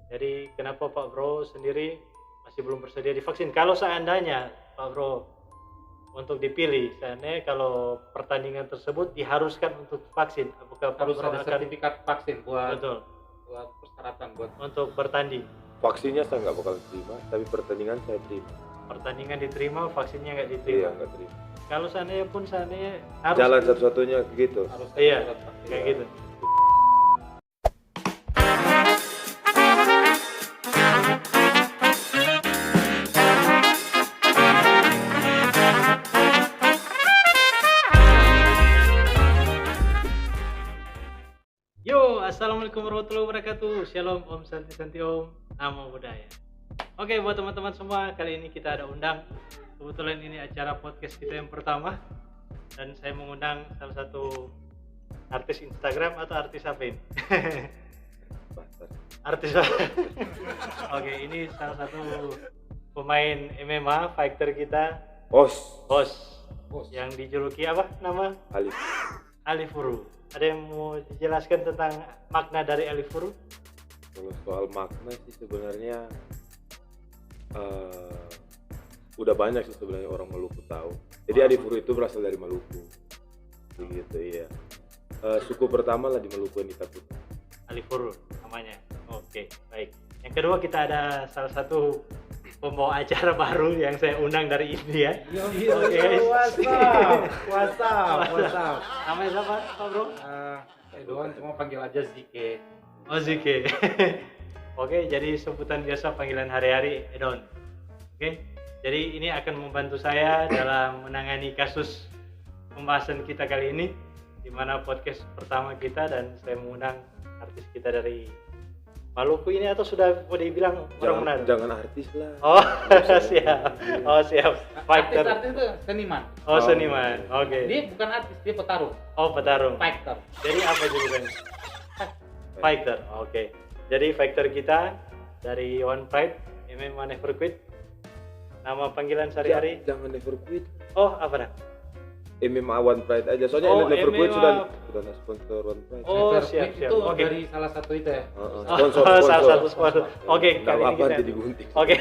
Jadi kenapa Pak Bro sendiri masih belum bersedia divaksin? Kalau seandainya Pak Bro untuk dipilih, seandainya kalau pertandingan tersebut diharuskan untuk vaksin, apakah Pak Harus Bro ada akan sertifikat vaksin buat betul persyaratan buat untuk bertanding? Vaksinnya saya nggak bakal terima, tapi pertandingan saya terima. Pertandingan diterima, vaksinnya nggak Iya, diterima. nggak terima. Kalau seandainya harus Jalan satu-satunya gitu. harus ada Iya, surat vaksin. kayak Iya. gitu. Yo, assalamualaikum warahmatullahi wabarakatuh. Shalom, Om Santi Om, Namo Buddhaya. Oke, buat teman-teman semua, kali ini kita ada undang. Kebetulan ini acara podcast kita yang pertama, dan saya mengundang salah satu artis Instagram atau artis apa ini? Bastar. Artis. Oke, ini salah satu pemain MMA fighter kita, Os, Bos. yang dijuluki apa nama? Alif. Alifuru. Ada yang mau dijelaskan tentang makna dari Alifuru? Kalau soal makna sih sebenarnya udah banyak sih sebenarnya orang Maluku tahu. Jadi Alifuru itu berasal dari Maluku. Begitu iya. Suku pertama lah di Maluku yang ditakuti. Alifuru namanya. Oke, baik. Yang kedua kita ada salah satu pembawa acara baru yang saya undang dari India. Oke, guys. WhatsApp. Namanya siapa, Pak Bro? Saya doang cuma panggil aja Zike. Oh, Zike. Oke, jadi sebutan biasa panggilan hari-hari Edon. Oke, jadi ini akan membantu saya dalam menangani kasus pembahasan kita kali ini, di mana podcast pertama kita dan saya mengundang artis kita dari Maluku ini, atau sudah boleh dibilang orang Manado? Jangan artis lah. Oh, Nggak usah. siap. Oh, siap. Fighter. Artis itu seniman. Oh, seniman. Oke. Dia bukan artis, dia petarung. Oh, petarung. Fighter. Jadi apa julukannya? Fighter. Oke. Jadi fighter kita dari One Pride, MMA Never Quit. Nama panggilan sehari-hari. Jangan never quit. Oh, apa dah? MMA One Pride aja. Soalnya Oh, never quit MMA. sudah ada sponsor One Pride. Oh, Never siap, Quit siap. Itu Oke. dari salah satu itu ya. Sponsor. Salah satu sponsor. Oke, Nggak kali ini apa-apa kita. nanti digunting. Oke.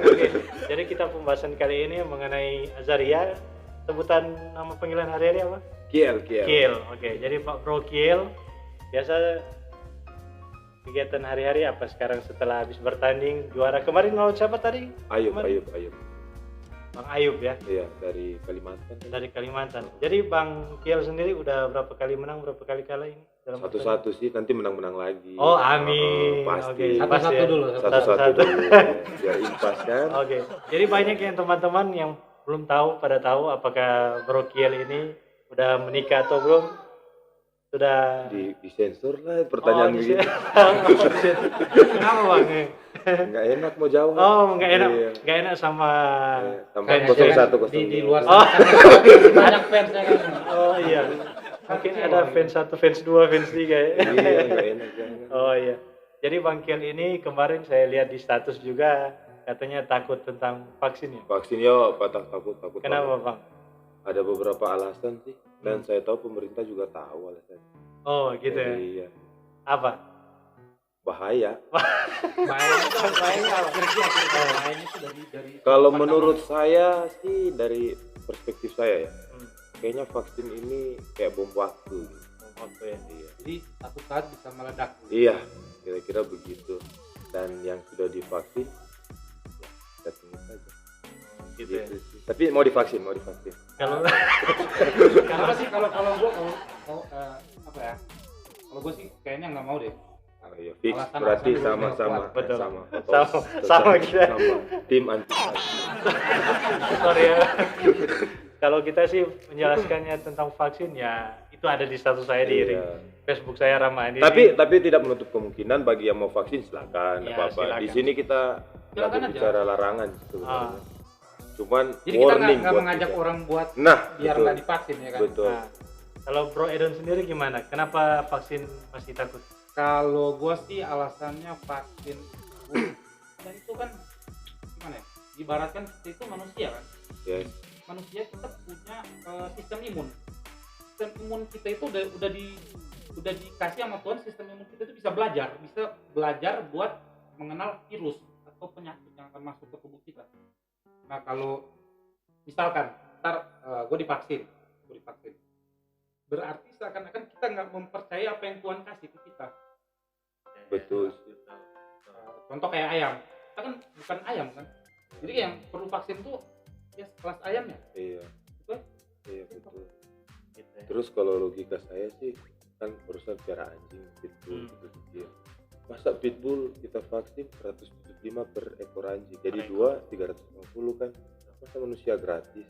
Oke. Jadi kita pembahasan kali ini mengenai Azaria. Sebutan nama panggilan hari-hari apa? Kiel. Kiel. Oke. Jadi Pak Bro Kiel biasa kegiatan hari-hari apa sekarang setelah habis bertanding juara kemarin lawan siapa tadi? Ayub. Bang Ayub ya, Iya, dari Kalimantan. dari Kalimantan. Jadi Bang Kiel sendiri udah berapa kali menang, berapa kali kalah ini? dalam Satu-satu sih, nanti menang-menang lagi. Oh, amin. Pasti. Oke, Satu-satu pas ya. dulu. Satu-satu dulu. Biar impas kan. Oke. Jadi banyak yang teman-teman yang belum tahu, pada tahu apakah Bro Kiel ini udah menikah atau belum? Sudah Di sensor lah pertanyaan di begitu. Kenapa Bang? Nggak enak mau jawab. Oh, nggak enak. Iya. Nggak enak sama Tambah fans ya? 0102. Di luar Oh. sana banyak fansnya kan. Oh iya. Mungkin ada fans 1, fans 2, fans 3 ya. Iya, nggak enak jangan. Oh iya. Jadi Bang Kiel ini kemarin saya lihat di status juga katanya takut tentang vaksin ya. Vaksin yo takut. Kenapa banget. Bang? Ada beberapa alasan sih. Dan saya tahu pemerintah juga tahu alasan. Oh gitu ya. Jadi, iya. Apa? Bahaya. Bahaya itu dari Kalau menurut saya sih dari perspektif saya ya, Hmm. kayaknya vaksin ini kayak bom waktu. Waktu ya. Iya. jadi satu saat bisa meledak. Iya, kira-kira begitu. Dan yang sudah divaksin, ya kita tunggu saja. Gitu ya. Gitu sih. Tapi mau divaksin. Kalau Kenapa sih kalau gue apa ya? Kalau gue sih kayaknya nggak mau deh. Oh, iya, fix. Alasan Berarti dulu sama-sama. kuat. Betul. Sama Sama kita. Sama. Tim anti. sorry ya. Kalau kita sih menjelaskannya tentang vaksin ya itu ada di status saya di Iya. Facebook saya Ramadhani. Tapi tidak menutup kemungkinan bagi yang mau vaksin silakan, Ya, apa-apa. silakan. Di sini kita nggak Silakan aja. berbicara larangan sebenarnya. Cuman Jadi kita warning nggak buat mengajak kita. orang buat Nah, biar betul. nggak divaksin ya kan. Betul. Nah, kalau Bro Edon sendiri gimana? Kenapa vaksin masih takut? Kalau gue sih alasannya vaksin dan itu kan gimana ya? Ibaratkan kita itu manusia kan. Yes. Manusia kita punya sistem imun. Sistem imun kita itu udah udah dikasih sama Tuhan sistem imun kita itu bisa belajar buat mengenal virus atau penyakit yang akan masuk ke tubuh kita. Nah kalau misalkan ntar gue divaksin, berarti seakan-akan kita nggak mempercayai apa yang Tuhan kasih ke kita. Betul. Contoh kayak ayam, kita kan bukan ayam kan, jadi yang perlu vaksin tuh ya kelas ayamnya. Iya. Betul? Iya betul. Gitu ya. Terus kalau logika saya sih kan perusahaan piara anjing pitbull gitu. Masa pitbull kita vaksin 175 per ekor anjing, jadi 350 kan. Masa manusia gratis?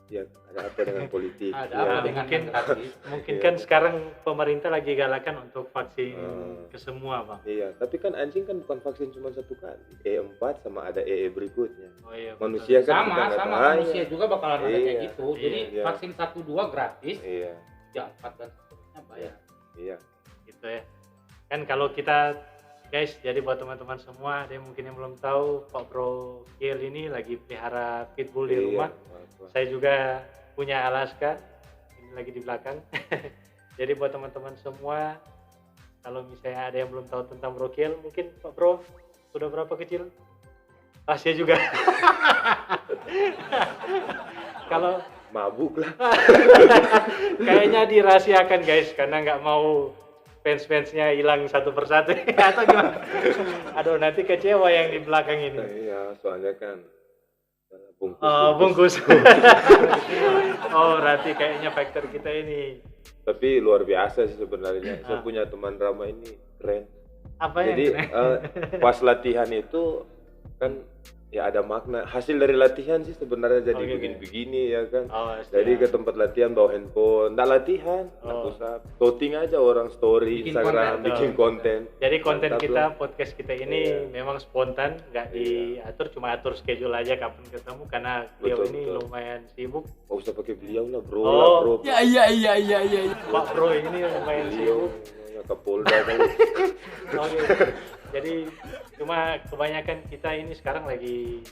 Ya ada apa dengan politik? Ada ya, apa dengan mungkin gratis? mungkin Iya. kan sekarang pemerintah lagi galakan untuk vaksin ke semua, Bang. Iya, tapi kan anjing kan bukan vaksin cuma satu kali. E4 sama ada EE berikutnya. Oh iya. Manusia kan kita nggak sama tahu. manusia juga bakalan ada kayak Iya. gitu. Iya. Jadi Iya. vaksin 1-2 gratis, Iya, ya 4 dan seterusnya bayar. iya. Gitu ya. Kan kalau kita guys, jadi buat teman-teman semua, ada yang mungkin yang belum tahu, Pak Bro Kiel ini lagi pelihara pitbull di Iya, rumah. apa. Saya juga punya Alaska, ini lagi di belakang. Jadi buat teman-teman semua, kalau misalnya ada yang belum tahu tentang Bro Kiel, mungkin Pak Bro sudah berapa kecil? Rahasia juga. Kalau Mabuk lah. kayaknya dirahasiakan guys, karena nggak mau fans-fansnya hilang satu persatu. Atau gimana? Aduh, nanti kecewa yang di belakang ini. Iya, soalnya kan bungkus. Oh, bungkus. Oh, berarti kayaknya faktor kita ini. Tapi luar biasa sih sebenarnya. Saya Ah. punya teman Rama ini keren. Apa Jadi yang pas latihan itu kan ya ada makna. Hasil dari latihan sih sebenarnya jadi Oh, gitu. begini-begini ya kan. Oh, Jadi siap. ke tempat latihan bawa handphone, nggak latihan, Oh. touting aja orang story, Bikin Instagram, konten. bikin konten. Jadi konten Mantap kita, lah. podcast kita ini Iya. memang spontan, nggak diatur, cuma atur schedule aja kapan ketemu, karena beliau Betul, ini betul. lumayan sibuk. Nggak usah pakai beliau lah bro, Oh. lah bro. Pak Bro ini lumayan Beliau sibuk. ya, Kapolda kali. Oke. Jadi cuma kebanyakan kita ini sekarang lagi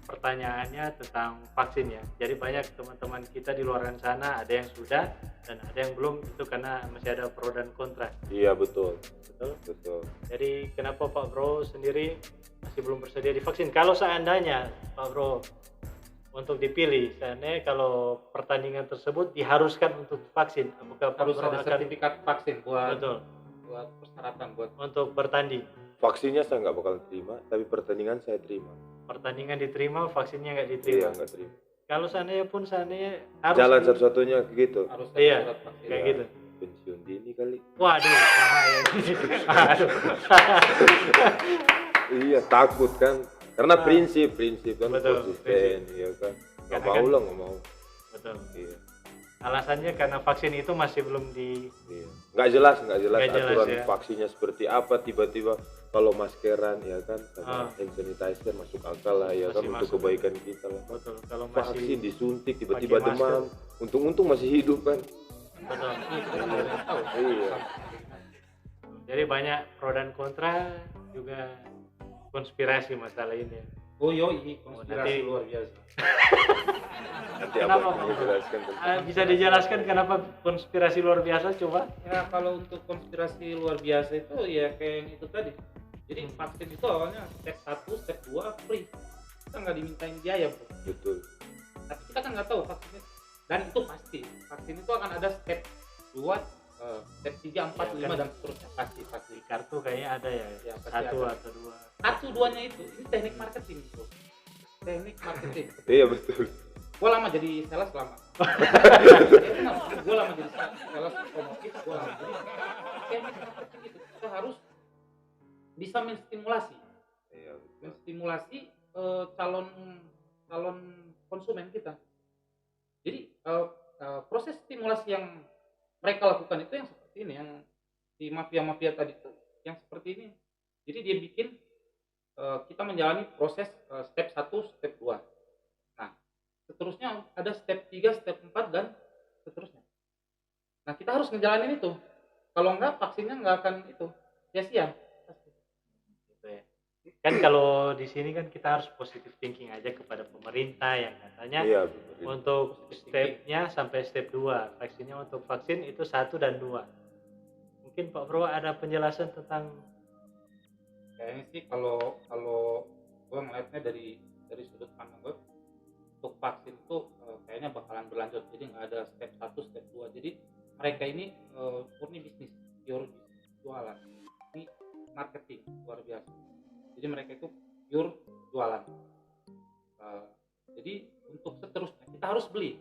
pertanyaannya tentang vaksin ya. Jadi banyak teman-teman kita di luar sana, ada yang sudah dan ada yang belum, itu karena masih ada pro dan kontra. Iya betul, Betul. betul. Jadi kenapa Pak Bro sendiri masih belum bersedia divaksin? Kalau seandainya Pak Bro untuk dipilih, seandainya kalau pertandingan tersebut diharuskan untuk vaksin, apakah Pak Harus Bro ada akan sertifikat vaksin buat betul persyaratan buat untuk bertanding? Vaksinnya saya nggak bakal terima, tapi pertandingan saya terima. Pertandingan diterima, vaksinnya nggak Iya diterima. nggak terima. Kalau seandainya harus Jalan di- satu-satunya gitu. harus ada Iya. surat vaksin. kayak Iya. gitu. Pensiun dini kali. Waduh, bahaya. Aduh. Iya takut kan, karena Ah. prinsip kan Betul, konsisten, iya kan. Nggak Karena mau kan- lah nggak mau. Betul. Iya. Alasannya karena vaksin itu masih belum Iya. Nggak jelas Nggak jelas, aturan ya. vaksinnya seperti apa, tiba-tiba kalau maskeran ya kan sama Ah. hand sanitizer masuk akal lah ya kan Masih untuk masuk. kebaikan kita lah. betul. Kalau Vaksin masih disuntik tiba-tiba pakai masker. demam, untung masih hidup kan. betul. Kita kan nggak tahu. Iya. Jadi banyak pro dan kontra, juga konspirasi masalah ini. Oh yoi, konspirasi nanti- luar biasa. Nanti Kenapa, abang Bang? menjelaskan tentang Bisa dijelaskan kenapa konspirasi luar biasa? Coba. Ya kalau untuk konspirasi luar biasa itu ya kayak yang itu tadi. Jadi vaksin itu awalnya step 1, step 2 free. Kita nggak dimintain biaya, bro. betul. Tapi kita kan nggak tahu vaksinnya. Dan itu pasti vaksin itu akan ada step 2, step 3, 4, Ya, 5 kan. dan seterusnya. Pasti. Di kartu kayaknya ada ya, Ya, pasti satu ada. atau dua. 1, 2-nya itu ini teknik marketing, bro. Teknik marketing. Iya betul. Gue lama jadi sales lama. Gue lama jadi sales otomotif. Gue lama jadi teknik marketing itu kita harus bisa menstimulasi, Iya betul. menstimulasi calon konsumen kita. Jadi proses stimulasi yang mereka lakukan itu yang seperti ini, yang di mafia tadi itu, yang seperti ini. Jadi dia bikin kita menjalani proses step 1, step 2. Nah, seterusnya ada step 3, step 4 dan seterusnya. Nah, kita harus ngejalanin itu. Kalau enggak vaksinnya enggak akan itu sia-sia. Gitu ya. Kan kalau di sini kan kita harus positive thinking aja kepada pemerintah yang katanya Iya betul. untuk stepnya sampai step 2. Vaksinnya untuk vaksin itu 1 dan 2. mungkin Pak Bro ada penjelasan tentang Kayaknya sih kalau gue ngeliatnya dari sudut pandang gue, untuk vaksin itu kayaknya bakalan berlanjut, jadi nggak ada step 1, step 2. Jadi mereka ini murni bisnis, pure bisnis, jualan, ini marketing luar biasa. Jadi mereka itu pure jualan. Jadi untuk seterusnya kita harus beli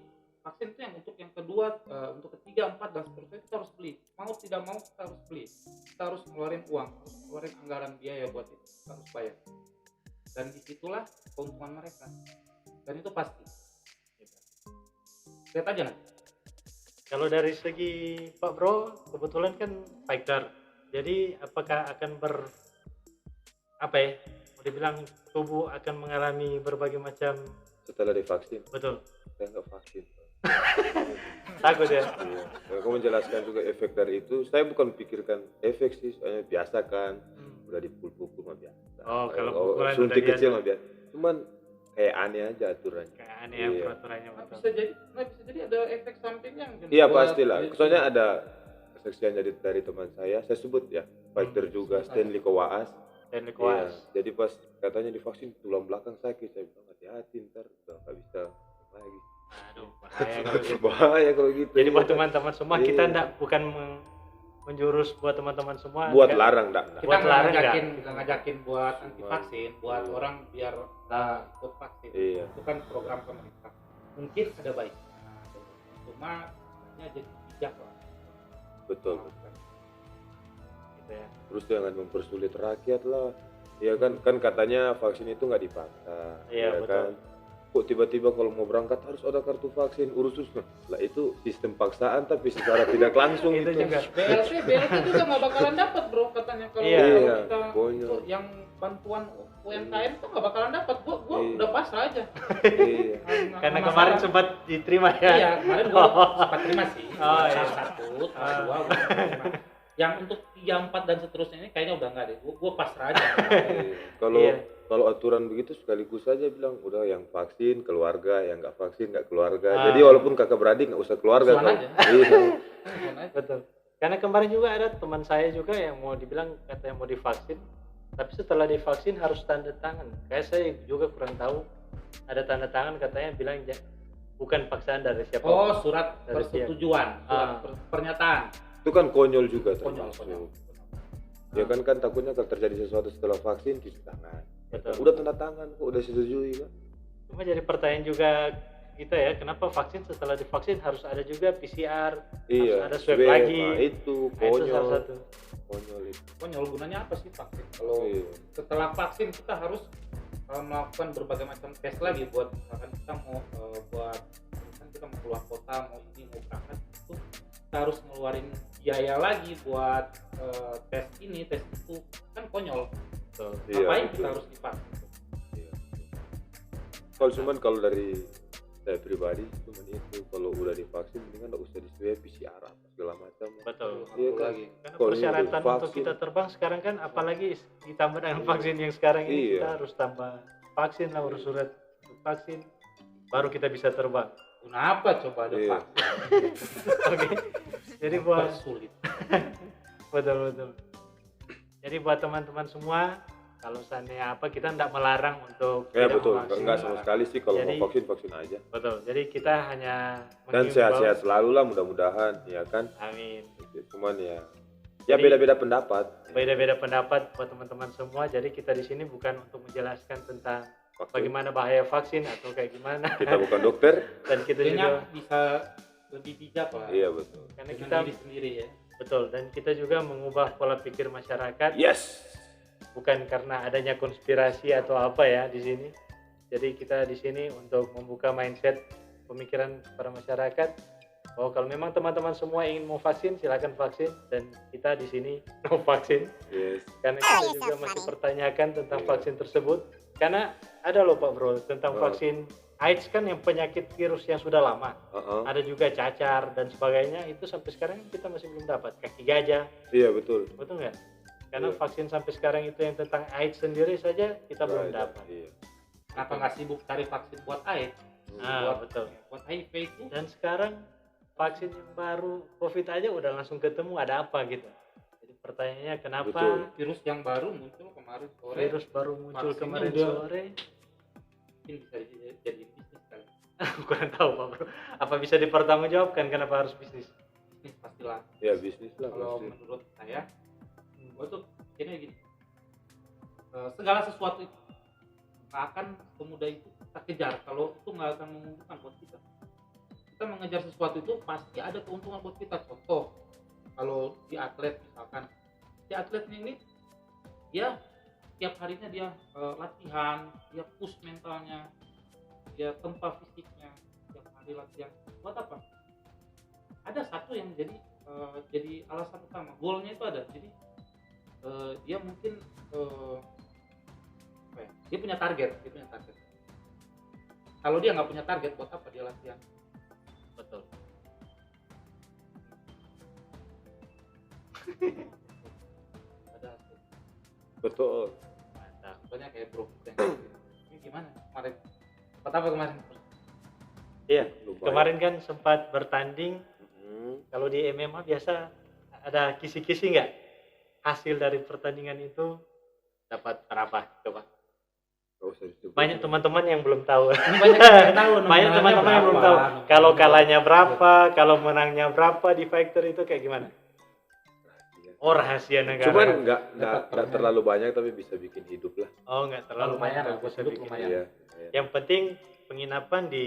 vaksin itu, yang untuk yang kedua, untuk ketiga, 4 dan seterusnya kita harus beli. Mau tidak mau kita harus beli. Kita harus ngeluarin uang, harus ngeluarin anggaran biaya buat itu, kita harus bayar. Dan disitulah keuntungan mereka. Dan itu pasti. Lihat aja nanti. kalau dari segi Pak Bro kebetulan kan fighter. Jadi apakah akan apa ya? Mau dibilang tubuh akan mengalami berbagai macam Setelah divaksin, betul. saya nggak vaksin. Takut ya? Iya. Kalau kamu menjelaskan juga efek dari itu, saya bukan pikirkan efek sih, soalnya biasa kan, udah dipukul mah biasa. Oh, kalau pukulan suntik udah kecil biasa. mah biasa. Cuman kayak aneh aja aturannya. Kayak aneh ya Iya. peraturannya Nggak betul. bisa jadi ada efek sampingnya. mungkin Iya buat pastilah. diri Soalnya sendiri. ada kesaksian dari teman saya sebut ya, fighter juga, Stanley Kowaas. Dan Iya. kuas. Jadi pas katanya divaksin tulang belakang sakit, saya bilang hati-hati ntar udah nggak bisa lagi. Aduh, bahaya kalau gitu. Bahaya kalau gitu. Jadi buat teman-teman semua Iya. kita bukan menjurus buat teman-teman semua. buat enggak. larang enggak. Kita buat larang nggak ngajakin buat anti vaksin, buat Iya. orang biar nggak ikut vaksin. Iya. Itu kan program pemerintah. Mungkin ada baiknya, cuma hanya jadi bijak lah. Betul. Gitu ya. Terus jangan mempersulit rakyat lah. Ya kan katanya vaksin itu nggak dipaksa. Iya, ya betul. kan. Kok tiba-tiba kalau mau berangkat harus ada kartu vaksin, urus lah itu sistem paksaan tapi secara tidak langsung Itu gitu. juga. BLT juga nggak bakalan dapat bro katanya kalau Iya. kalau Iya, kita konyol. itu yang bantuan UMKM tuh nggak bakalan dapat. Gua Iya. udah pasrah aja. Iya. Karena Masalah. kemarin sempat diterima ya. Iya, kemarin gua sempat terima sih. Oh, iya. Satu, dua, gua terima. Yang untuk 3, 4 dan seterusnya ini kayaknya udah nggak deh. Gua pasrah aja. Iya. Kalau Iya. kalau aturan begitu sekaligus saja bilang udah yang vaksin keluarga, yang nggak vaksin nggak keluarga. Ah. Jadi walaupun kakak beradik nggak usah keluarga. Suan Kalau- aja. Iya. Betul. Karena kemarin juga ada teman saya juga yang mau dibilang katanya mau divaksin, tapi setelah divaksin harus tanda tangan. Kayak saya juga kurang tahu. Ada tanda tangan katanya bilang bukan paksaan dari siapa. Oh, surat Dari persetujuan, surat pernyataan. Itu kan konyol juga Konyol, termasuk. konyol. Ya kan takutnya kalau terjadi sesuatu setelah vaksin cuci tangan. Betul. Udah tanda tangan kok udah setujui kan. Cuma jadi pertanyaan juga kita ya, kenapa vaksin setelah divaksin harus ada juga PCR, Iya. harus ada swab lagi. Nah, itu Nah, itu salah konyol. satu. Konyol itu. Konyol, gunanya apa sih vaksin? Kalau Iya. setelah vaksin kita harus melakukan berbagai macam tes lagi buat misalkan kita mau kita mau keluar kota, mau berangkat, itu kita harus ngeluarin biaya lagi buat tes ini, tes itu, kan konyol. Betul. Iya, Ngapain betul. kita harus divaksin? Iya. Kalau dari saya pribadi cuman itu kalau udah divaksin mendingan nggak usah di swab PCR apa segala macam. Betul. Iya kan. Lagi. Karena Kalau persyaratan ini untuk vaksin. kita terbang sekarang kan apalagi ditambah dengan vaksin yang sekarang ini Iya. kita harus tambah vaksin lah, urus surat untuk vaksin baru kita bisa terbang. Kenapa coba ada Iya. vaksin? Oke. Jadi buat sulit. betul. Jadi buat teman-teman semua, kalau seandainya apa kita tidak melarang untuk Ya tidak betul, memvaksin. nggak sama sekali sih kalau Jadi- mau vaksin aja. Betul. Jadi kita hanya Dan menghimbau- sehat-sehat selalu lah mudah-mudahan ya kan. Amin. Cuman ya Jadi- beda-beda pendapat. Beda-beda pendapat buat teman-teman semua. Jadi kita di sini bukan untuk menjelaskan tentang Vaksin. bagaimana bahaya vaksin atau kayak gimana. Kita bukan dokter. Dan kita juga Kayaknya bisa lebih bijak lah. Iya betul. karena Dengan kita diri sendiri ya. betul, dan kita juga mengubah pola pikir masyarakat Yes. bukan karena adanya konspirasi atau apa ya di sini. Jadi kita di sini untuk membuka mindset pemikiran para masyarakat bahwa kalau memang teman-teman semua ingin mau vaksin silakan vaksin, dan kita di sini mau vaksin Yes. karena kita juga masih pertanyakan tentang vaksin tersebut. Karena ada loh Pak Bro tentang vaksin AIDS kan yang penyakit virus yang sudah lama. Uh-uh. Ada juga cacar dan sebagainya, itu sampai sekarang kita masih belum dapat. Kaki gajah, Iya betul. betul nggak? Karena Iya. vaksin sampai sekarang itu yang tentang AIDS sendiri saja kita belum Right. dapat. Iya. Kenapa nggak sibuk cari vaksin buat AIDS? Ah, betul. Buat HIV itu. Dan sekarang vaksin yang baru COVID aja udah langsung ketemu ada apa gitu. Pertanyaannya kenapa Betul. virus yang baru muncul kemarin sore, virus baru muncul vaksinnya kemarin udah- sore? mungkin bisa jadi bisnis kali. Kurang tahu Pak Bro. Apa bisa dipertanggungjawabkan kenapa harus bisnis? Bisnis pastilah. Ya bisnis lah Kalau pasti. menurut saya, gua tuh ini gini, segala sesuatu itu nggak akan semudah itu kita kejar kalau itu nggak akan menguntungkan buat kita. Kita mengejar sesuatu itu pasti ada keuntungan buat kita. Contoh, kalau di atlet misalkan, si atletnya ini dia tiap harinya dia latihan, dia push mentalnya, dia tempa fisiknya, tiap hari latihan. Buat apa? Ada satu yang jadi alasan utama, goalnya itu ada. Jadi dia mungkin dia punya target. Kalau dia nggak punya target, buat apa dia latihan? Betul. Ada hasil. Betul. Mantap. Contohnya kayak Bro Frank. Ini gimana kemarin? Buat apa kemarin? Iya, Lumayan. kemarin kan sempat bertanding. Kalau di MMA biasa ada kisi-kisi nggak? Hasil dari pertandingan itu dapat berapa? Coba. Nggak usah disebut. Banyak teman-teman yang belum tahu. Ini banyak yang nggak tahu. Banyak nominalnya teman-teman yang belum tahu. berapa. Kalau kalahnya berapa, kalau menangnya berapa di fighter itu kayak gimana? Oh, rahasia negara. Cuman Dapat nggak permen. terlalu banyak tapi bisa bikin hidup lah. Oh, nggak terlalu Lumayan banyak, lah, buat bisa hidup bikin. lumayan. Iya. Yang penting penginapan di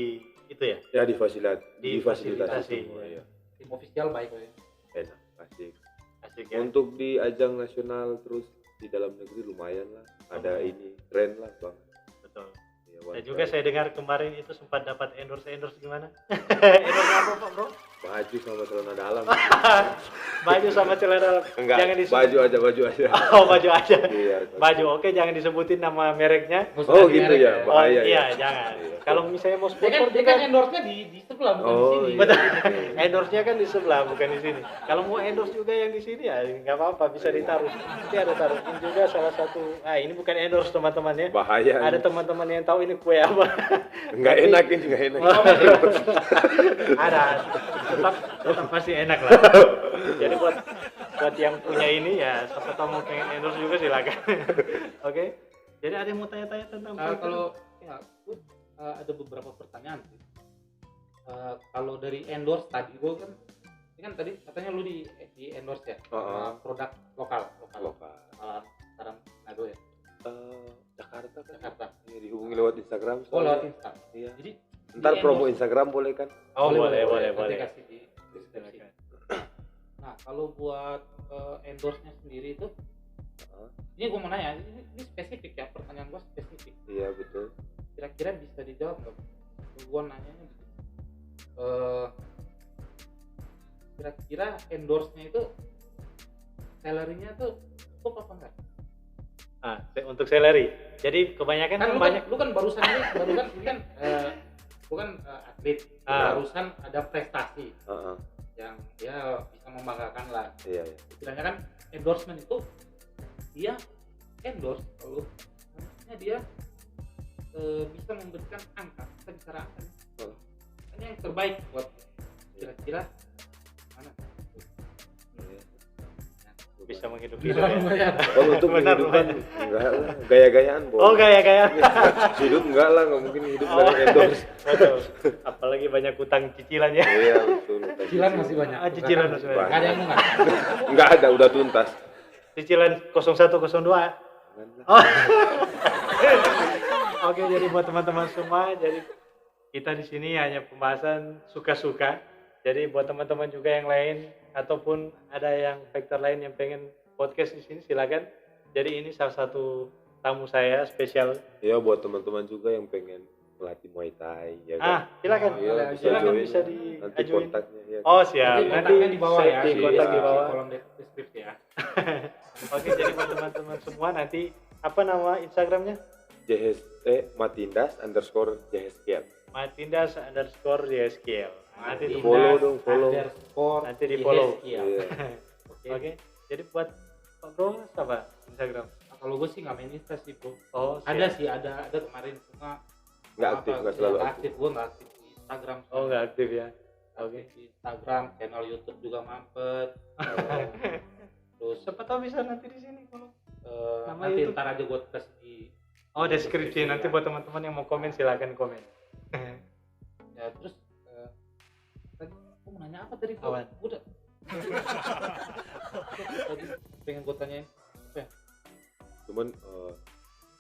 itu ya. Ya difasilitasi Difasilitasi. semua ya. Tim official baik kok ya. Enak, asik. Asik ya. Untuk di ajang nasional terus di dalam negeri lumayan lah. Ada ini keren lah bang. Betul. Ya, Dan one juga time. saya dengar kemarin itu sempat dapat endorse gimana? Endorse apa Pak Bro? Baju sama celana dalam. Baju sama celana. Enggak. Jangan disebut. Baju aja. Oh, baju aja. Iya. Baju oke, jangan disebutin nama mereknya. Nggak usah Oh ganti gitu merek ya. Oh Bahaya iya, ya. jangan. Iya. Kalau misalnya mau Dia kan, sponsor dia juga kan endorse-nya di sebelah bukan di Oh, sini. iya. betul. Endorse-nya kan di sebelah, bukan di sini. Kalau mau endorse juga yang di sini ya nggak apa-apa, bisa ditaruh. Nanti ada taruh. Ini juga salah satu. Ini bukan endorse teman-teman ya. Bahaya. Ada teman-teman yang tahu ini kue apa. Enggak enak ini, enggak enak. Ada. Tetap pasti enak lah. Jadi buat yang punya ini ya, siapa tahu mau pengen endorse juga silakan. Oke. Jadi ada yang mau tanya-tanya tentang fighter? Kalau ya, ada beberapa pertanyaan sih. Kalau dari endorse tadi gue kan, ini kan tadi katanya lu di endorse ya, produk lokal. Sekarang Nado ya, Jakarta kan. Jakarta. Iya, dihubungi lewat Instagram. Oh lewat soalnya. Insta. Iya. Jadi Ntar di promo endorse- Instagram boleh kan? Oh boleh. Nanti kasih di deskripsi. Nah kalau buat endorse-nya sendiri itu, ini gue mau nanya, ini spesifik ya, pertanyaan gue spesifik. Iya betul. Kira-kira bisa dijawab nggak? Gue nanyanya gitu. Kira-kira endorse-nya itu salary-nya tuh cukup apa enggak? Untuk salary. Jadi kebanyakan Kan kan lu banyak. kan barusan ini bukan atlet, barusan ada prestasi yang ya bisa membanggakan lah. Iya. Istilahnya kan endorsement itu dia endorse kalau harusnya dia bisa memberikan angka, kita bicara angka nih. Ini yang terbaik buat kira-kira mana? Bisa menghidupi hidup ya. Lumayan. Kalau untuk Benar, kehidupan enggak lah, gaya-gayaan boleh. Oh gaya. Hidup enggak lah, nggak mungkin hidup dari endorse. Betul. Apalagi banyak utang cicilan ya. Iya betul. Cicilan masih banyak. Cicilan masih banyak. Nggak ada yang nunggak. Enggak ada, udah tuntas. Cicilan 0102. Oh. Oke, jadi buat teman-teman semua, jadi kita di sini hanya pembahasan suka-suka. Jadi buat teman-teman juga yang lain ataupun ada yang fighter lain yang pengen podcast di sini silakan. Jadi ini salah satu tamu saya spesial. Iya buat teman-teman juga yang pengen melatih Muay Thai ya kan. Silakan. Iya, Silakan join. bisa Nanti diajuin. kontaknya ya. Oh, siap. Nanti Nanti kontaknya di bawah saya ya. di kontak di bawah. kolom deskripsi ya. Oke, jadi buat teman-teman semua nanti apa nama Instagramnya? JHST_JHSKL. Matindas_JSKL. Nanti di Follow dong, follow. Nanti di follow. Iya. Oke. Jadi buat Pak Bro apa Instagram? Kalau gue sih nggak main Insta sih bro. Oh, Ada siap. sih, ada kemarin cuma Nggak aktif, nggak selalu nggak aktif. Gue nggak aktif di Instagram. Oh, nggak aktif ya. Oke. Di Instagram, channel YouTube juga mampet. Terus Siapa tahu bisa nanti di sini kalau nama nanti YouTube. ntar aja gue kasih di deskripsi nanti ya. buat teman-teman yang mau komen silakan komen. Ya terus tadi aku mau nanya apa tadi? Awan. Udah. Tadi pengen gue tanyain. Cuman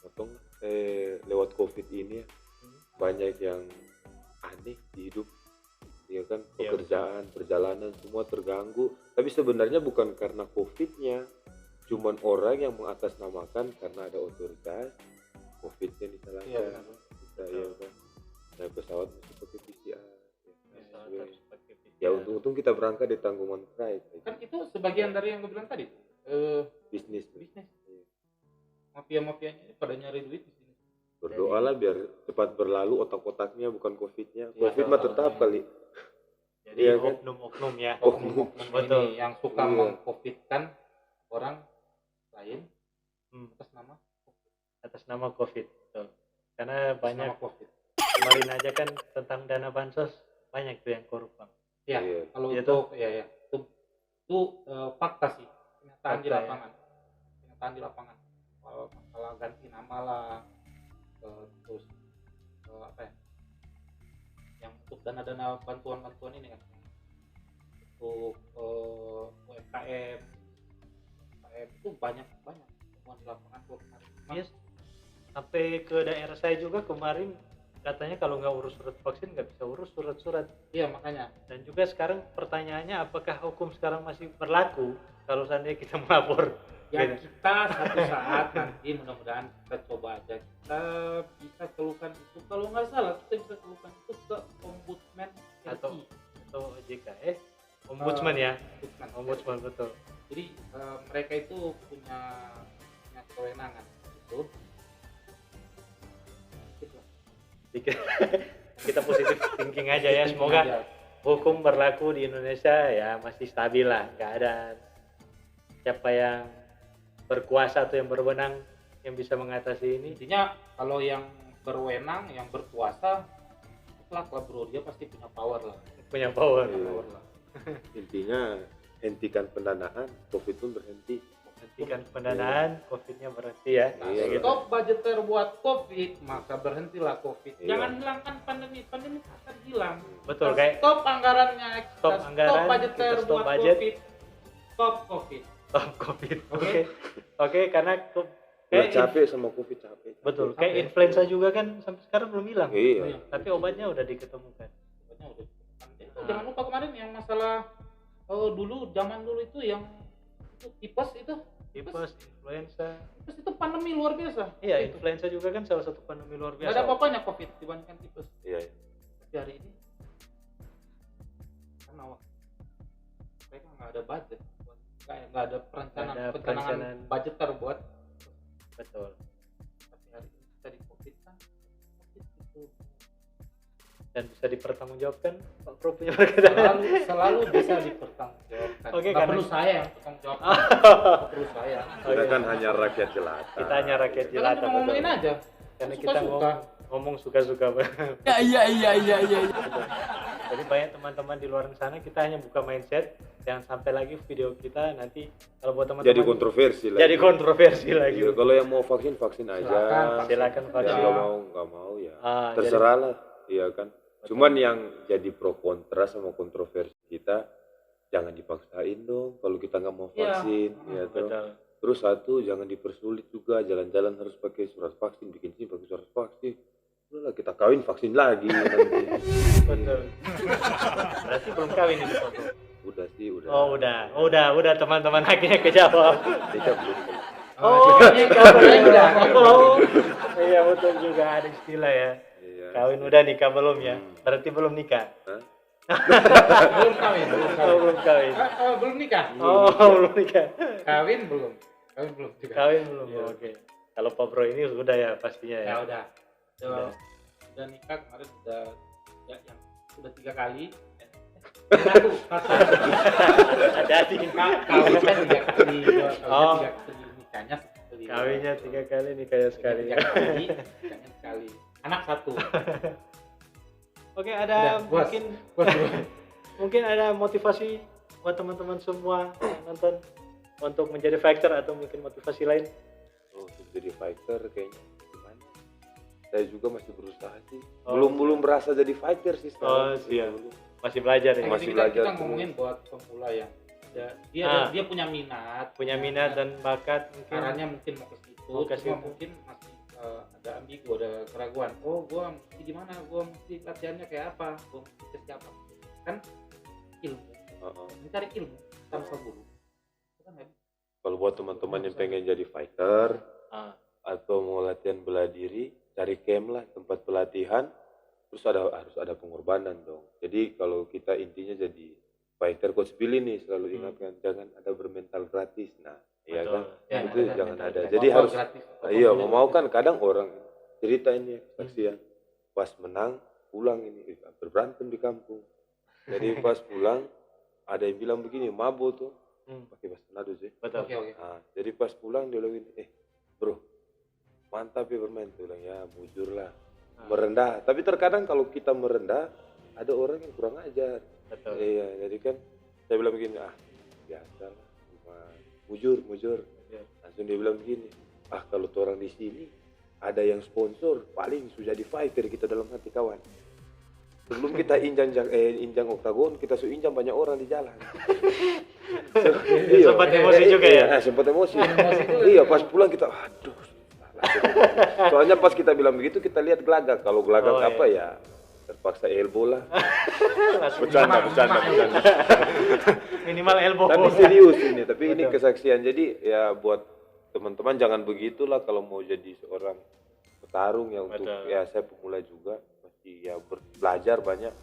potong lewat covid ini ya, banyak yang aneh di hidup, ya kan, Iya, pekerjaan, perjalanan semua terganggu. Tapi sebenarnya bukan karena covidnya, cuman orang yang mengatasnamakan karena ada otoritas, covidnya disalahkan. Iya, benar. Bisa, ya kan, naik pesawat mesti pakai PCR. Pesawat Ya, harus pakai PCR. ya untung kita berangkat di tanggungan Pride, Kan itu sebagian dari yang gue bilang tadi. bisnis. Bisnis. Mafia-mafianya ini pada nyari duit di sini. Berdoalah biar cepat berlalu otak-otaknya, bukan covidnya. Iya, Covid mah betul. tetap kali. Jadi Iya, kan? oknum-oknum ya. Oknum Betul. ini yang suka Iya. mengcovidkan orang lain atas nama Atas nama COVID. Betul. Karena atas banyak nama COVID. kemarin aja kan tentang dana bansos banyak tuh yang korup bang. Ya, Iya. kalau Iya itu itu fakta sih, kenyataan di Fakta, ya. lapangan. Kenyataan di lapangan. Kalau masalah ganti nama lah, terus apa ya? Yang untuk dana-dana bantuan-bantuan ini kan, untuk UMKM itu banyak temuan di lapangan tuh kemarin. Yes. Sampai ke daerah saya juga kemarin katanya kalau nggak urus surat vaksin nggak bisa urus surat-surat. Iya makanya. Dan juga sekarang pertanyaannya apakah hukum sekarang masih berlaku kalau seandainya kita melapor? Ya Gitu. kita satu saat nanti mudah-mudahan kita coba aja, kita bisa keluhkan itu, kalau nggak salah kita bisa keluhkan itu ke ombudsman Atau- RI. Atau OJK ombudsman ya, Ombudsman. betul. Jadi mereka itu punya kewenangan itu. Gitu. Kita positif thinking aja ya, semoga Aja. hukum berlaku di Indonesia ya masih stabil lah, nggak ada siapa yang berkuasa atau yang berwenang yang bisa mengatasi ini. Intinya kalau yang berwenang, yang berkuasa, mutlak lah bro, dia pasti punya power lah. Punya power. Iya. Power lah. Intinya hentikan pendanaan, covid pun berhenti. Hentikan pendanaan, COVID-nya berhenti ya. Nah, Iya, Kayak gitu. stop budgeter buat COVID, maka berhentilah COVID. Iya. Jangan hilangkan pandemi akan hilang. Betul, Kita kayak stop anggarannya, stop kita anggaran, stop budgeter kita stop buat budget. COVID. Stop COVID. stop COVID. Oke. Oke. Oke, karena Udah kayak capek sama covid, capek. betul, kayak Capek. influenza juga kan sampai sekarang belum hilang. Iya. Tapi obatnya udah diketemukan. Pokoknya udah. Itu jangan lupa kemarin yang masalah dulu zaman dulu itu yang itu tipes itu. Tipes, influenza. Tipes itu pandemi luar biasa. Iya, Itu. influenza juga kan salah satu pandemi luar Nggak biasa. ada apa-apanya COVID dibandingkan tipes. Iya. Tapi hari ini karena mereka nggak ada budget, nggak ada perencanaan, Nggak ada perencanaan perencanaan. budgeter buat. Betul. Tapi hari ini kita di COVID kan, COVID itu Dan bisa dipertanggungjawabkan Pak Pro punya perkataan. selalu bisa dipertanggungjawabkan. Oke, Nggak karena- perlu saya yang bertanggung jawab. Nggak perlu saya. Kita Oke. kan hanya rakyat jelata. Kita hanya rakyat Kita jelata. cuma ngomongin betul. aja. Karena Suka-suka. kita ngomong suka-suka. Iya. Jadi banyak teman-teman di luar sana, kita hanya buka mindset. Jangan sampai lagi video kita nanti kalau buat teman-teman Jadi kontroversi lagi. jadi kontroversi lagi. Iya, kalau yang mau vaksin aja. Silakan Yang vaksin. nggak mau ya. Ah, Terserah lah, iya kan. Cuman yang jadi pro kontra sama kontroversi kita, jangan dipaksain dong. Kalau kita nggak mau Iya. vaksin, Hmm, ya toh. Betul. Terus satu, jangan dipersulit juga. Jalan-jalan harus pakai surat vaksin, bikin sini pakai surat vaksin. Udah lah, kita kawin vaksin lagi nanti. Betul. Berarti belum kawin ini Pak Pro. Udah sih, udah. Oh udah teman-teman akhirnya kejawab. Kita belum. Oh, ini kawin udah. Oh, iya betul juga ada istilah ya. Iya. Kawin udah, nikah belum ya? Hmm. Berarti belum nikah. Hah? Belum kawin, belum Oh, kawin. belum kawin. Belum nikah. Oh, belum nikah. Kawin belum. Kawin belum juga. Kawin belum. Iya. Oke. Kalau Pak Bro ini sudah ya pastinya ya. Ya udah. Udah. Udah nikah kemarin udah ya yang udah 3 kali. Satu. Hati-hati. Kawinnya kan 3 kali. Oh. Kawinnya 3 kali, nikahnya sekali. Kawinnya 3 kali, nikahnya sekali. 3 kali, nikahnya sekali. Anak 1. Oke, ada Udah, puas. mungkin ada motivasi buat teman-teman semua yang nonton. untuk menjadi fighter atau mungkin motivasi lain? Untuk jadi fighter kayaknya gimana? Saya juga masih berusaha sih. Oh. Belum berasa jadi fighter sih Oh, sekarang. siap. Masih belajar ya. Masih Kita belajar kita ngomongin buat pemula yang dia punya minat, Punya minat dan bakat mungkin. caranya mungkin mau ke situ, Mau ke cuma situ. mungkin masih ada ambigu, ada keraguan. Oh, gua mesti gimana? Gua mesti latihannya kayak apa? Gua mesti ke siapa? Kan ilmu, mencari ilmu tanpa guru. Itu kan nggak bisa. Kalau buat teman-teman yang pengen jadi fighter Ah, atau mau latihan bela diri, cari camp lah, tempat pelatihan. Terus harus ada pengorbanan dong. Jadi kalau kita intinya jadi fighter, coach Billy nih selalu ingatkan jangan ada bermental gratis. Nah, iya betul. kan? Ya, Itu ada jangan mental ada. gratis. Jadi Apa harus gratis, apa iya, boleh. mau kan kadang orang cerita ini saksian pas menang pulang ini berberantem di kampung. Jadi pas pulang ada yang bilang begini, mabo tuh pakai bahasa Manado sih. Betul. Oke. Nah, jadi pas pulang dia bilang gini, bro, mantap ya bermain. Tuh bilang ya bujur lah, merendah. Tapi terkadang kalau kita merendah ada orang yang kurang ajar. Betul. Iya, jadi kan saya bilang begini, biasa lah, cuma mujur. Ya. Langsung dia bilang begini, kalau tuh orang di sini ada yang sponsor, paling sudah di fighter kita dalam hati kawan. Sebelum kita injang oktagon, kita injang banyak orang di jalan. Sempat emosi juga ya? Sempat emosi. Emosi juga. Iya, pas pulang kita, aduh. Soalnya pas kita bilang begitu, kita lihat gelagak. Kalau gelagak Oh, apa ya, terpaksa elbow lah. Langsung Bercanda. minimal elbow. Tapi serius ini, tapi ini Betul. kesaksian. Jadi ya buat teman-teman jangan begitulah kalau mau jadi seorang petarung ya untuk Betul. ya saya pemula juga masih ya belajar banyak.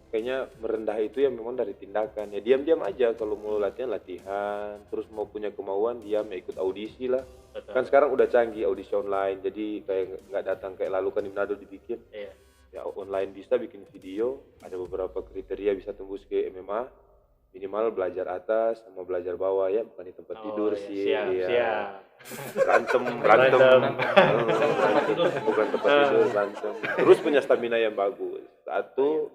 Kayaknya merendah itu ya memang dari tindakan. Ya diam-diam aja kalau mau latihan, terus mau punya kemauan diam ya ikut audisi lah. Betul. Kan sekarang udah canggih audisi online. Jadi kayak nggak datang kayak lalu kan di Manado dibikin. Iya. Ya online bisa bikin video, ada beberapa kriteria bisa tembus ke MMA, minimal belajar atas sama belajar bawah ya, bukan di tempat tidur iya, sih. siap, Iya. siap. Berantem. Tempat tidur. Bukan tempat tidur, berantem. Terus punya stamina yang bagus. Satu,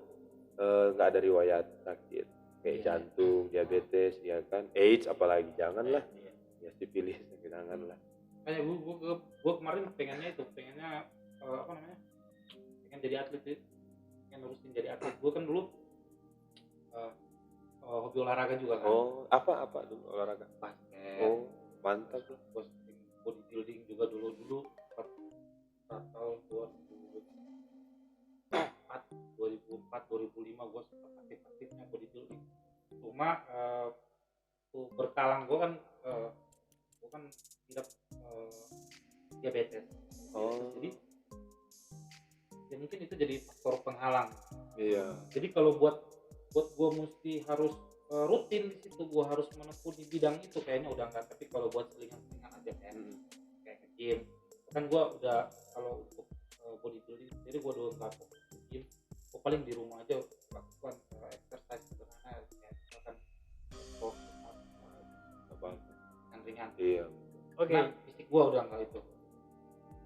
nggak ada riwayat sakit kayak jantung, diabetes, ya kan, AIDS apalagi janganlah. Iya. Ya sipilis janganlah. Kayak gua kemarin pengennya apa namanya? Pengen jadi atlet sih. Pengen nerusin jadi atlet. Gua kan dulu hobi olahraga juga kan. Oh, apa dulu olahraga? Basket. Oh, mantap lah. Gua sering bodybuilding juga dulu tahun 2004 2005 gua sempat aktif-aktifnya bodybuilding. Cuma berkalang gua kan tidak diabetes. Oh. Jadi ya mungkin itu jadi faktor penghalang. Iya. Jadi kalau buat gue mesti harus rutin di situ, gue harus menempuh di bidang itu kayaknya udah enggak. Tapi kalau buat selingan-selingan aja kayak ke gym, kan gue udah kalau untuk bodybuilding jadi gue udah nggak fokus ke gym. Gue paling di rumah aja lakukan exercise sederhana kayak misalkan squat, Apa? yang ringan. Iya. Oke. Nah, fisik gue udah enggak itu.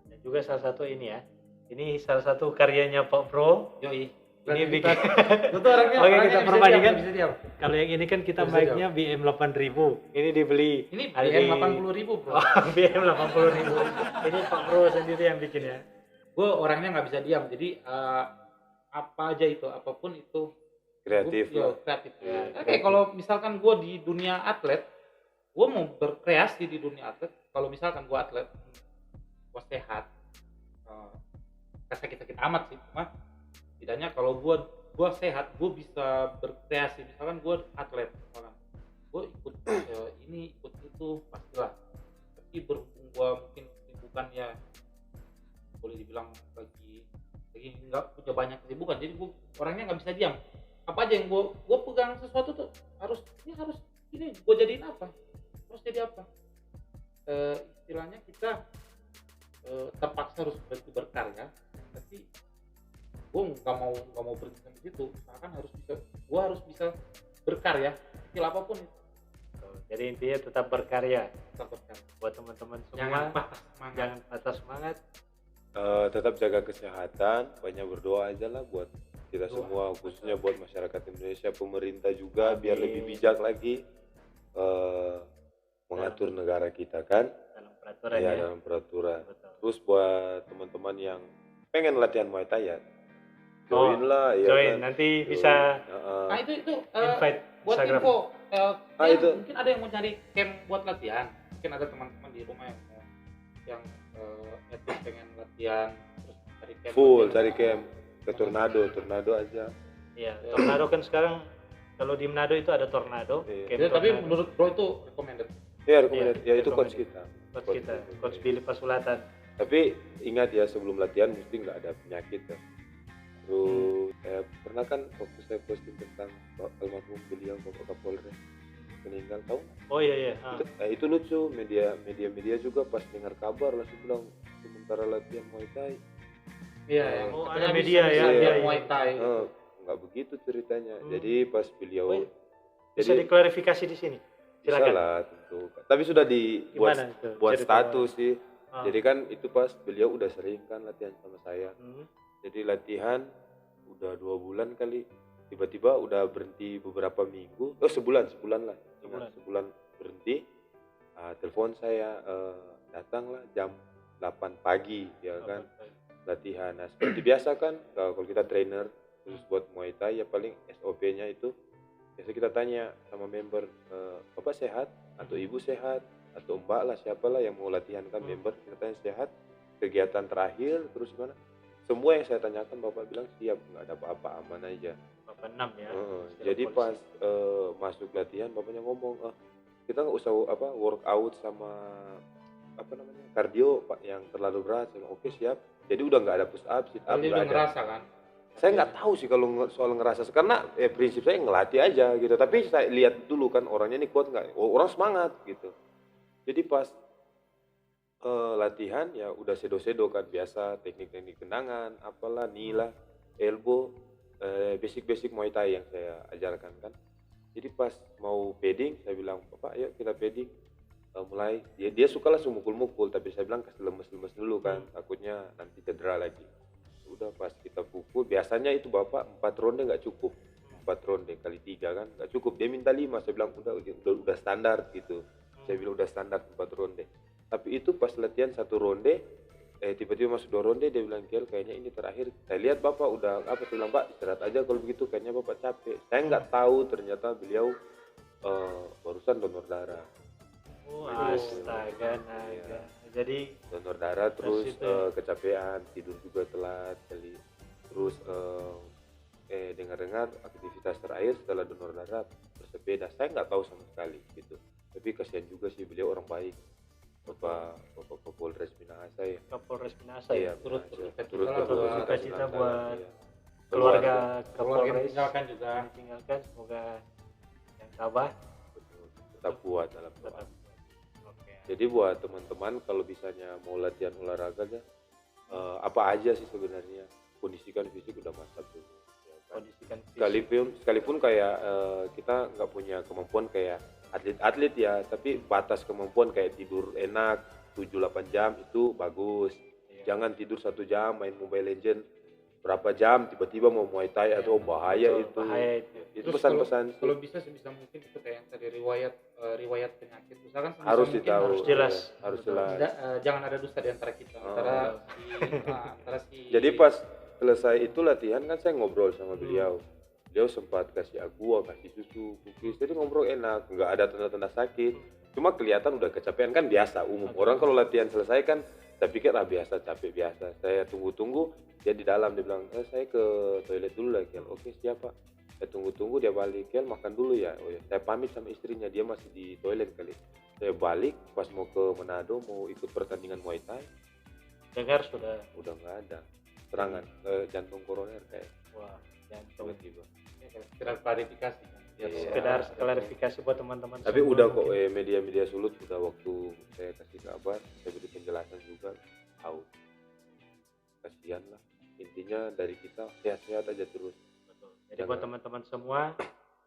Dan juga salah satu ini ya. Ini salah satu karyanya Pak Bro. Yoi. Ini bikin. Itu orangnya. Oke, kita perbandingkan. Bisa diam. Kalau yang ini kan kita Bisa mic-nya BM 8000. Ini dibeli. Ini ada BM di- 80.000 bro. Oh, BM 80.000. Ini Pak Bro sendiri yang bikin ya. Gue orangnya nggak bisa diam, jadi apa aja itu, apapun itu Kreatif lah. kreatif. Ya, Oke, kreatif. kalau misalkan gue di dunia atlet, gue mau berkreasi di dunia atlet. Kalau misalkan gue atlet, gue sehat, sakit-sakit amat sih, cuma tidaknya kalau gue sehat, gue bisa berkreasi. Misalkan gue atlet, misalkan gue ikut ini ikut itu pastilah. Tapi berhubung gue mungkin kesibukannya boleh dibilang lagi nggak punya banyak kesibukan, jadi gue orangnya nggak bisa diam. Apa aja yang gue pegang sesuatu tuh harus ini gue jadiin apa, harus jadi apa. Istilahnya kita terpaksa harus berkarya, tapi gue nggak mau berhenti sampai situ. Misalkan gue harus bisa berkarya kecil apapun itu. Jadi intinya tetap berkarya. Tetap berkarya. Buat teman-teman Jangan semua, patah semangat. jangan patah semangat. Tetap jaga kesehatan, banyak berdoa aja lah buat kita Doa. semua, khususnya buat masyarakat Indonesia, pemerintah juga Amin. biar lebih bijak lagi mengatur negara kita kan, dalam peraturan ya ya. dalam peraturan. Betul. Terus buat teman-teman yang pengen latihan Muay Thai ya, Oh, join lah, ya join kan. nanti Join. bisa Nah itu invite buat Instagram. info ya, itu. mungkin ada yang mau cari camp buat latihan, mungkin ada teman-teman di rumah yang pengen latihan terus cari camp Full latihan. cari camp ke Tornado aja. Iya, Tornado kan sekarang kalau di Manado itu ada Tornado. Iya. Camp Jadi, tapi Tornado. menurut bro itu recommended. Ya rekomendasi, ya itu coach recommended. kita. Coach kita, Coach Iya. Billy Pasulatan. Tapi ingat ya sebelum latihan mesti nggak ada penyakit ya. Terus pernah kan waktu saya posting tentang almarhum beliau Bapak Kapolres meninggal, tahu? Oh iya iya. Itu lucu, media juga pas dengar kabar langsung bilang sementara latihan Muay Thai. Iya, Oh, katanya ada media bisa ya, latihan iya, Muay iya. Thai. Nggak begitu ceritanya. Hmm. Jadi pas beliau Oh, iya. Bisa diklarifikasi di sini. bisa Silakan. lah tentu. Tapi sudah dibuat Gimana itu? buat cerita? status sih. Ah. Jadi kan itu pas beliau udah sering kan latihan sama saya. Hmm. Jadi latihan udah 2 bulan kali, tiba-tiba udah berhenti beberapa minggu, sebulan lah, sebulan berhenti. Telepon saya, datanglah jam 8 pagi ya kan, latihan. Nah seperti biasa kan, kalau kita trainer terus buat Muay Thai ya paling SOP-nya itu biasa kita tanya sama member, Bapak sehat atau Ibu sehat atau Mbak lah siapalah yang mau latihan kan, member kita tanya sehat, kegiatan terakhir terus gimana. Semua yang saya tanyakan Bapak bilang siap, nggak ada apa-apa, aman aja. Bapak 6 ya. Jadi pas masuk latihan Bapaknya ngomong, kita nggak usah workout sama kardio Pak yang terlalu berat. Saya bilang, oke siap. Jadi udah nggak ada push up, sit up, Jadi nggak udah ada. ngerasa kan. Saya nggak tahu sih kalau soal ngerasa, karena prinsip saya ngelatih aja gitu. Tapi saya lihat dulu kan orangnya ini kuat nggak, orang semangat gitu. Jadi pas latihan ya udah sedo-sedo kan, biasa teknik-teknik tendangan, apalah, nila, elbow, basic-basic Muay Thai yang saya ajarkan kan. Jadi pas mau padding saya bilang, Bapak ayo kita padding. Mulai dia suka langsung mukul-mukul, tapi saya bilang kasih lemes-lemes dulu kan, takutnya nanti cedera lagi. Udah pas kita pukul, biasanya itu Bapak 4 ronde nggak cukup, 4 ronde kali 3 kan nggak cukup, dia minta 5. Saya bilang udah standar gitu. Saya bilang udah standar 4 ronde. Tapi itu pas latihan 1 ronde, tiba-tiba masuk 2 ronde, dia bilang, Kel kayaknya ini terakhir. Saya lihat Bapak udah saya bilang, Pak istirahat aja kalau begitu, kayaknya Bapak capek. Saya nggak tahu ternyata beliau barusan donor darah. Oh, astaga naga. Jadi Donor darah terus itu ya. kecapean, tidur juga telat kali. Terus dengar-dengar aktivitas terakhir setelah donor darah bersepeda. Saya nggak tahu sama sekali gitu. Tapi kasihan juga sih, beliau orang baik. Bapak Kapolres Minahasa ya. Kapolres Minahasa Iya, ya. turut Minahasa. berduka cita Minahasa, buat iya. keluarga Keluarga yang Kapolres ditinggalkan juga. yang ditinggalkan, semoga yang tabah Betul. Tetap kuat dalam doa. tetap. Oke. Jadi buat teman-teman kalau misalnya mau latihan olahraga ya, apa aja sih sebenarnya, kondisikan fisik udah mantap tuh. Ya kan? Kondisikan fisik. Sekalipun kayak kita nggak punya kemampuan kayak atlet-atlet ya, tapi batas kemampuan kayak tidur enak 7-8 jam itu bagus. Iya. Jangan tidur 1 jam main Mobile Legend berapa jam tiba-tiba mau Muay Thai atau bahaya Betul, itu. bahaya itu. Itu Terus pesan-pesan sih. kalau bisa sebisa mungkin itu kayak yang tadi riwayat penyakit, misalkan sebisa Harus mungkin ditahu, harus jelas. ya, harus Betul. jelas. jangan ada dusta di antara kita, antara si Jadi pas selesai itu latihan kan saya ngobrol sama beliau. Beliau sempat kasih aqua, kasih susu, cookies. Jadi ngobrol enak, nggak ada tanda-tanda sakit. Cuma kelihatan udah kecapean kan, biasa umum. Orang kalau latihan selesai kan, saya pikir biasa, capek biasa. Saya tunggu-tunggu, dia di dalam, dia bilang, saya ke toilet dulu lah, Kel. Oke siapa? Saya tunggu-tunggu, dia balik, Kel makan dulu ya. Oh ya, saya pamit sama istrinya, dia masih di toilet kali. Saya balik, pas mau ke Manado, mau ikut pertandingan Muay Thai, Dengar sudah. udah nggak ada serangan jantung koroner kayak Wah, jantung. tiba-tiba. sekedar klarifikasi kan. Iya. Sekedar klarifikasi buat teman-teman. Tapi semua udah kok mungkin. media-media Sulut udah waktu saya kasih kabar, saya beri penjelasan juga, tahu. Kasihan lah. Intinya dari kita sehat-sehat aja terus. Betul. Jadi buat teman-teman semua,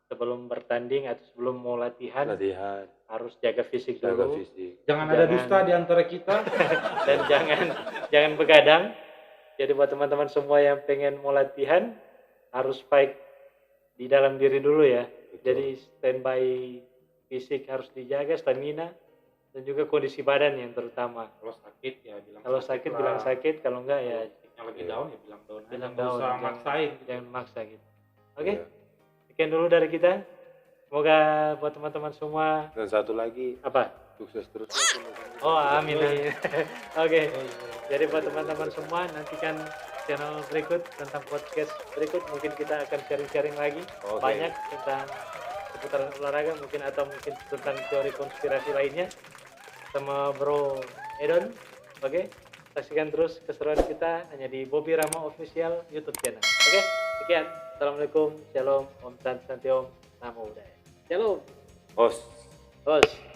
sebelum bertanding atau sebelum mau latihan Latihan, harus jaga fisik jaga dulu fisik. Jangan ada Jangan. dusta di antara kita. dan jangan begadang. Jadi buat teman-teman semua yang pengen mau latihan harus fight di dalam diri dulu ya. Betul. Jadi standby fisik harus dijaga, stamina. dan juga kondisi badan yang terutama. Kalau sakit ya bilang Kalau sakit lah. bilang sakit, kalau enggak ya Yang lagi down ya bilang down aja, bilang nggak down, usah jangan- maksain gitu. jangan maksa gitu. Oke, Iya. sekian dulu dari kita. Semoga buat teman-teman semua Dan satu lagi, apa? sukses terus. Oh, amin. amin. Oke. Oh, iya. Jadi buat teman-teman semua nantikan channel berikut tentang podcast berikut, mungkin kita akan sharing-sharing lagi Oke. banyak tentang seputaran olahraga mungkin atau mungkin tentang teori konspirasi lainnya sama Bro Edon. Oke. Saksikan terus keseruan kita hanya di Bobby Rama Official YouTube channel. Oke. Sekian. Assalamualaikum. Shalom. Om Santi Om. Namo Buddhaya. Shalom. Host. Bos.